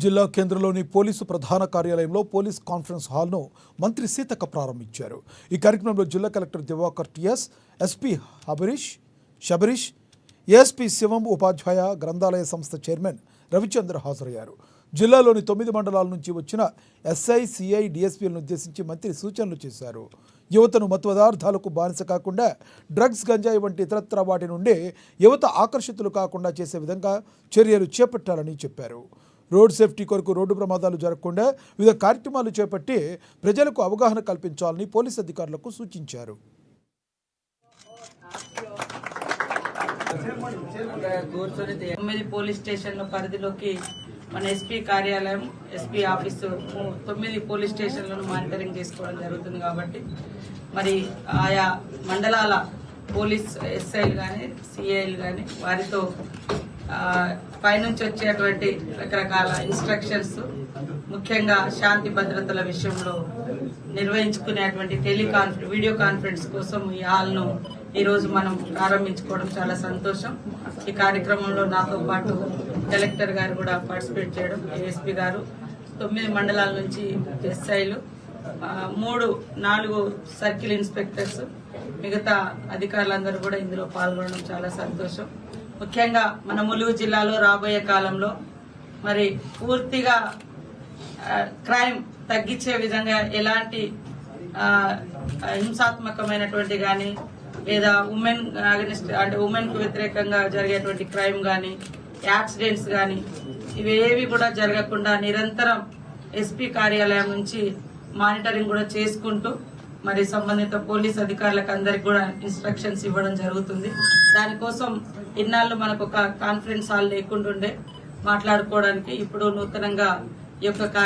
జిల్లా కేంద్రంలోని పోలీసు ప్రధాన కార్యాలయంలో పోలీస్ కాన్ఫరెన్స్ హాల్ను మంత్రి సీతక్క ప్రారంభించారు. ఈ కార్యక్రమంలో జిల్లా collector Diwakar TS, SP Shabarish, ASP Shivam, ఉపాధ్యాయ గ్రంథాలయ సంస్థ చైర్మన్ రవిచంద్ర హాజరయ్యారు. జిల్లాలోని 9 మండలాల నుంచి వచ్చిన ఎస్ఐ, సిఐ, డిఎస్పీలను ఉద్దేశించి మంత్రి సూచనలు చేశారు. యువతను మత్తు పదార్థాలకు బానిస కాకుండా డ్రగ్స్, గంజాయి వంటి ఇతరత్ర వాటి నుండి యువత ఆకర్షితులు కాకుండా చేసే విధంగా చర్యలు చేపట్టాలని చెప్పారు. రోడ్ సేఫ్టీ కొరకు రోడ్డు ప్రమాదాలు జరగకుండా వివిధ కార్యక్రమాలు చేపట్టి ప్రజలకు అవగాహన కల్పించాలని పోలీసు అధికారులకు సూచించారు. పోలీస్ స్టేషన్ల పరిధిలోకి మన ఎస్పీ కార్యాలయం, ఎస్పీ ఆఫీసు 9 పోలీస్ స్టేషన్లను మానిటరింగ్ చేసుకోవడం జరుగుతుంది. కాబట్టి మరి ఆయా మండలాల పోలీస్ ఎస్ఐలు కానీ, సిఐలు కానీ వారితో పైనుంచి వచ్చేటువంటి రకరకాల ఇన్స్ట్రక్షన్స్, ముఖ్యంగా శాంతి భద్రతల విషయంలో నిర్వహించుకునేటువంటి వీడియో కాన్ఫరెన్స్ కోసం ఈ హాల్ను ఈరోజు మనం ప్రారంభించుకోవడం చాలా సంతోషం. ఈ కార్యక్రమంలో నాతో పాటు కలెక్టర్ గారు కూడా పార్టిసిపేట్ చేయడం, ఏఎస్పీ గారు, 9 మండలాల నుంచి ఎస్ఐలు, 4 సర్కిల్ ఇన్స్పెక్టర్స్, మిగతా అధికారులందరూ కూడా ఇందులో పాల్గొనడం చాలా సంతోషం. ముఖ్యంగా మన ములుగు జిల్లాలో రాబోయే కాలంలో మరి పూర్తిగా క్రైమ్ తగ్గించే విధంగా ఎలాంటి హింసాత్మకమైనటువంటి కానీ లేదా ఉమెన్ కు వ్యతిరేకంగా జరిగేటువంటి క్రైమ్ కానీ, యాక్సిడెంట్స్ కానీ ఇవేవి కూడా జరగకుండా నిరంతరం ఎస్పీ కార్యాలయం నుంచి మానిటరింగ్ కూడా చేసుకుంటూ మరి సంబంధిత పోలీస్ అధికారులకు అందరికి కూడా ఇన్స్ట్రక్షన్స్ ఇవ్వడం జరుగుతుంది. దానికోసం ఇన్నాళ్ళు మనకు ఒక కాన్ఫరెన్స్ హాల్ లేకుండా మాట్లాడుకోవడానికి ఇప్పుడు నూతనంగా ఈ యొక్క